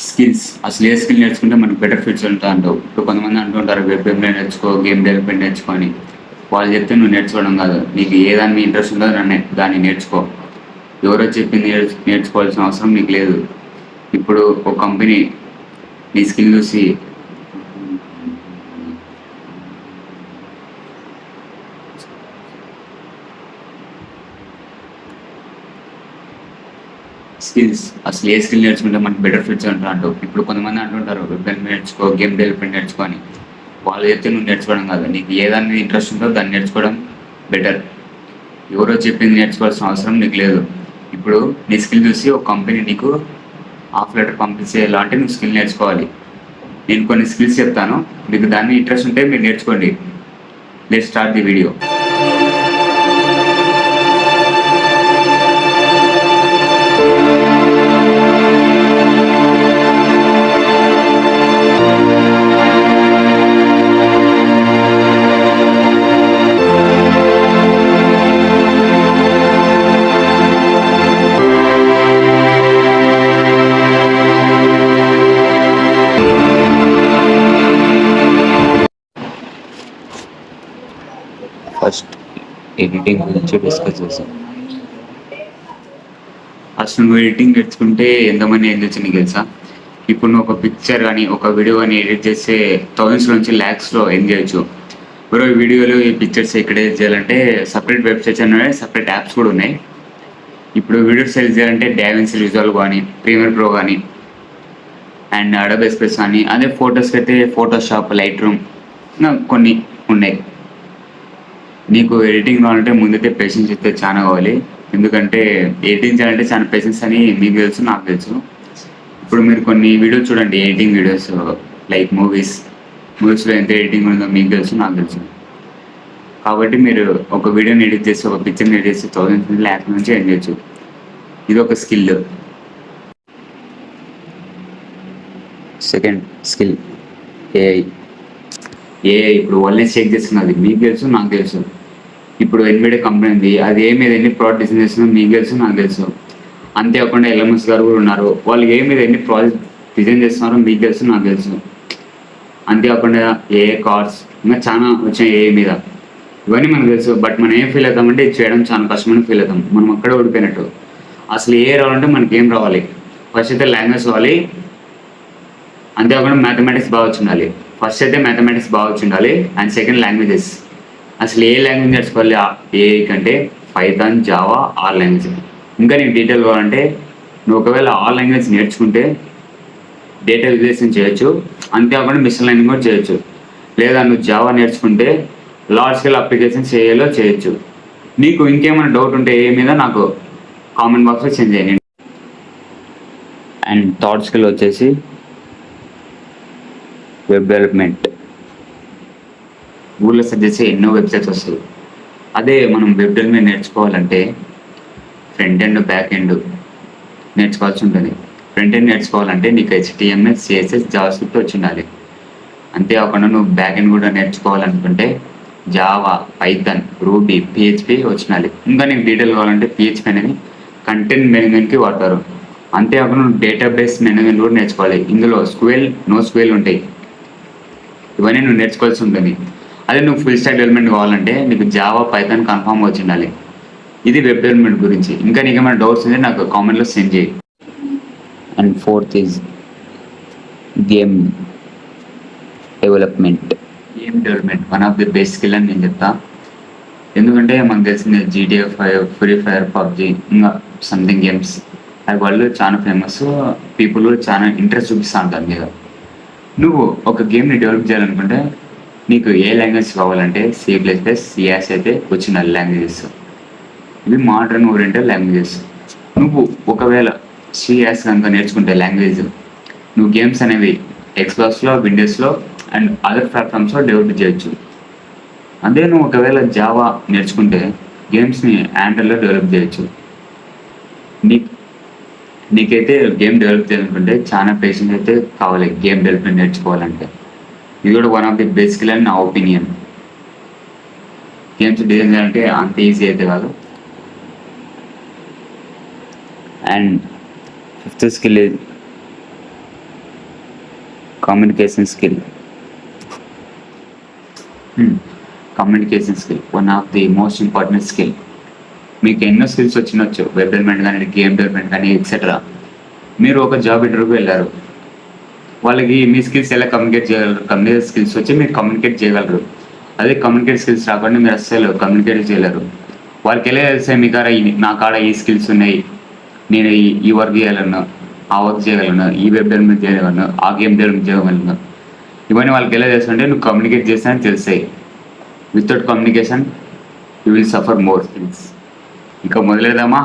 Skills అసలు ఏ skill నేర్చుకుంటే మనకు బెటర్ ఫ్యూచర్ ఉంటుంది అంటావు. ఇప్పుడు కొంతమంది అంటుంటారు వెబ్ డెవలప్మెంట్ నేర్చుకో, గేమ్ డెవలప్మెంట్ నేర్చుకో అని. వాళ్ళు చెప్తే నువ్వు నేర్చుకోవడం కాదు, నీకు ఏ దాని మీద ఇంట్రెస్ట్ ఉందో దాన్ని నేర్చుకో. ఎవరో చెప్పింది నేర్చుకోవాల్సిన అవసరం నీకు లేదు. ఇప్పుడు ఒక కంపెనీ నీ స్కిల్ చూసి స్కిల్స్ అసలు ఏ స్కిల్ నేర్చుకుంటే మనకు బెటర్ ఫ్యూచర్ ఉంటుంది అంటావు. ఇప్పుడు కొంతమంది అంటుంటారు వెబ్ డెవలప్మెంట్ నేర్చుకో, గేమ్ డెవలప్మెంట్ నేర్చుకో అని. వాళ్ళు చెప్తే నువ్వు నేర్చుకోవడం కాదు, నీకు ఏ దాని మీద ఇంట్రెస్ట్ ఉందో దాన్ని నేర్చుకోవడం బెటర్. ఎవరో చెప్పింది నేర్చుకోవాల్సిన అవసరం నీకు లేదు. ఇప్పుడు నీ స్కిల్ చూసి ఒక కంపెనీ నీకు ఆఫ్ లెటర్ పంపించేలా అంటే నువ్వు స్కిల్ నేర్చుకోవాలి. నేను కొన్ని స్కిల్స్ చెప్తాను, మీకు దాన్ని ఇంట్రెస్ట్ ఉంటే మీరు నేర్చుకోండి. Let's start the video. First editing గురించి డిస్కస్ చేసాం. అసలు నువ్వు ఎడిటింగ్ నేర్చుకుంటే ఎంతమంది ఏం తెచ్చు నీకు తెలుసా? ఇప్పుడు నువ్వు ఒక పిక్చర్ కానీ ఒక వీడియో కానీ ఎడిట్ చేస్తే థౌజండ్స్ నుంచి ల్యాక్స్లో ఏం చేయొచ్చు. ఇప్పుడు ఈ వీడియోలు ఈ పిక్చర్స్ ఎక్కడ ఎడిట్ చేయాలంటే సపరేట్ వెబ్సైట్స్ అనేవి, సపరేట్ యాప్స్ కూడా ఉన్నాయి. ఇప్పుడు వీడియోస్ ఎడిట్ చేయాలంటే డావిన్సీ రిజాల్వ్ కానీ, ప్రీమియర్ ప్రో కానీ, అండ్ అడోబ్ ఎక్స్ప్రెస్ కానీ. అదే ఫొటోస్కి అయితే ఫోటోషాప్, లైట్ రూమ్, ఇంకా కొన్ని ఉన్నాయి. నీకు ఎడిటింగ్ రావాలంటే ముందైతే పేషెన్స్ అయితే చాలా కావాలి. ఎందుకంటే ఎడిటింగ్ చేయాలంటే చాలా పేషెన్స్ అని మీకు తెలుసు, నాకు తెలుసు. ఇప్పుడు మీరు కొన్ని వీడియోస్ చూడండి, ఎడిటింగ్ వీడియోస్ లైక్ మూవీస్లో ఎంత ఎడిటింగ్ ఉందో మీకు తెలుసు, నాకు తెలుసు. కాబట్టి మీరు ఒక వీడియోని ఎడిట్ చేసి, ఒక పిక్చర్ని ఎడిట్ చేసి థౌజండ్స్ నుంచి ల్యాక్స్ నుంచి ఎడిట్ చేయొచ్చు. ఇది ఒక స్కిల్. Second skill AI. ఇప్పుడు వాళ్ళే చెక్ చేస్తున్నది, మీకు తెలుసు, నాకు తెలుసు. ఇప్పుడు ఎన్విడియా కంపెనీ ఉంది, అది ఏ మీద ఎన్ని ప్రోడక్ట్ డిజైన్ చేస్తుందో మీకు తెలుసు, నాకు తెలుసు. అంతేకాకుండా ఎల్ఎంఎస్ గారు కూడా ఉన్నారు, వాళ్ళు ఏ మీద ఎన్ని ప్రాజెక్ట్ డిజైన్ చేస్తున్నారో మీకు తెలుసు, నాకు తెలుసు. అంతేకాకుండా ఏఏ కార్స్, ఇంకా చాలా వచ్చాయి ఏఐ మీద. ఇవన్నీ మనకు తెలుసు. బట్ మనం ఏం ఫీల్ అవుతామంటే ఇది చేయడం చాలా కష్టమని ఫీల్ అవుతాం, మనం అక్కడే ఓడిపోయినట్టు. అసలు ఏ రావాలంటే మనకి ఏం రావాలి? ఫస్ట్ అయితే లాంగ్వేజ్ రావాలి, అంతేకాకుండా మ్యాథమెటిక్స్ బాగా వచ్చి ఉండాలి. ఫస్ట్ అయితే మ్యాథమెటిక్స్ బాగా వచ్చి ఉండాలి, అండ్ సెకండ్ లాంగ్వేజెస్. అసలు ఏ లాంగ్వేజ్ నేర్చుకోవాలి ఏఐ కంటే? Python, Java, R language. ఇంకా నీకు డీటెయిల్ కావాలంటే నువ్వు ఒకవేళ ఆర్ లాంగ్వేజ్ నేర్చుకుంటే డేటా విజువలైజేషన్ చేయొచ్చు, అంతేకాకుండా మిషన్ లెర్నింగ్ కూడా చేయొచ్చు. లేదా నువ్వు జావా నేర్చుకుంటే లార్జ్ స్కేల్ అప్లికేషన్స్ ఏఐలో చేయొచ్చు. నీకు ఇంకేమైనా డౌట్ ఉంటే ఏ మీద నాకు కామెంట్ బాక్స్లో సెండ్ చేయండి. అండ్ థర్డ్ స్కిల్ వచ్చేసి వెబ్ డెవలప్మెంట్. గూగుల్లో సెర్చ్ చేసి ఎన్నో వెబ్సైట్స్ వస్తాయి. అదే మనం వెబ్ డెవలప్మెంట్ నేర్చుకోవాలంటే ఫ్రంట్ ఎండ్, బ్యాక్ ఎండ్ నేర్చుకోవాల్సి ఉంటుంది. ఫ్రంట్ ఎండ్ నేర్చుకోవాలంటే నీకు HTML, CSS, జావాస్క్రిప్ట్ వచ్చి ఉండాలి. అంతేకాకుండా నువ్వు బ్యాక్ ఎండ్ కూడా నేర్చుకోవాలనుకుంటే జావా, పైథాన్, రూబీ, PHP వచ్చి ఉండాలి. ఇంకా నీకు డీటెయిల్ కావాలంటే PHP అనేది కంటెంట్ మేనేజ్మెంట్కి వాడతారు. అంతేకాకుండా నువ్వు డేటాబేస్ మేనేజ్మెంట్ కూడా నేర్చుకోవాలి. ఇందులో SQL, NoSQL ఉంటాయి. ఇవన్నీ నువ్వు నేర్చుకోవాల్సి ఉంటుంది. అదే నువ్వు ఫుల్ స్టాక్ డెవలప్మెంట్ కావాలంటే నీకు జావా, పైథాన్ కన్ఫామ్ వచ్చి ఉండాలి. ఇది వెబ్ డెవలప్మెంట్ గురించి. ఇంకా నీకు ఏమైనా డౌట్స్ ఉంటే నాకు కామెంట్లో సెండ్ చేయి. And fourth is game development. One of the best skill అని నేను చెప్తా. ఎందుకంటే మనకు తెలిసిందే GTA 5, ఫ్రీ ఫైర్, PUBG, ఇంకా సంథింగ్ గేమ్స్ అవి వాళ్ళు చాలా ఫేమస్. పీపుల్ కూడా చాలా ఇంట్రెస్ట్ చూపిస్తూ ఉంటారు మీద. నువ్వు ఒక గేమ్ని డెవలప్ చేయాలనుకుంటే నీకు ఏ లాంగ్వేజ్ కావాలంటే C++, అయితే వచ్చిన లాంగ్వేజెస్. ఇవి మోడర్న్ ఓరియంటెడ్ లాంగ్వేజెస్. నువ్వు ఒకవేళ CS కనుక నేర్చుకుంటే లాంగ్వేజ్, నువ్వు గేమ్స్ అనేవి Xboxలో, విండోస్లో అండ్ అదర్ ప్లాట్ఫామ్స్లో డెవలప్ చేయొచ్చు. అదే నువ్వు ఒకవేళ జావా నేర్చుకుంటే గేమ్స్ని ఆండ్రాయిడ్లో డెవలప్ చేయొచ్చు. నీకైతే గేమ్ డెవలప్ చేయాలనుకుంటే చాలా పేషెన్స్ అయితే కావాలి గేమ్ డెవలప్మెంట్ నేర్చుకోవాలంటే. ఇది కూడా one of the best skill అని నా ఒపీనియన్. గేమ్స్ డిజైన్ చేయాలంటే అంత ఈజీ అయితే కాదు. And fifth skill communication skill. Communication skill one of the most important skill. మీకు ఎన్నో స్కిల్స్ వచ్చినవచ్చు, వెబ్ డెవలప్మెంట్ కానీ, గేమ్ డెవలప్మెంట్ కానీ, ఎక్సెట్రా. మీరు ఒక జాబ్ ఇంటర్వ్యూకి వెళ్ళారు, వాళ్ళకి మీ స్కిల్స్ ఎలా కమ్యూనికేట్ చేయగలరు? కమ్యూనికేట్ స్కిల్స్ వచ్చి మీరు కమ్యూనికేట్ చేయగలరు. అదే కమ్యూనికేట్ స్కిల్స్ రాకుండా మీరు అస్సలు కమ్యూనికేట్ చేయలేరు. వాళ్ళకి ఎలా తెలిసే మీ కాడ నా కాడ ఈ స్కిల్స్ ఉన్నాయి, నేను ఈ వర్క్ చేయగలను, ఆ వర్క్ చేయగలను, ఈ వెబ్ డెవలప్మెంట్ చేయగలను, ఆ గేమ్ డెవలప్మెంట్ చేయగలను. ఇవన్నీ వాళ్ళకి ఎలా తెలుసు నువ్వు కమ్యూనికేట్ చేస్తానని తెలిసాయి. Without communication you will suffer more things. ఇక మొదలేదామా?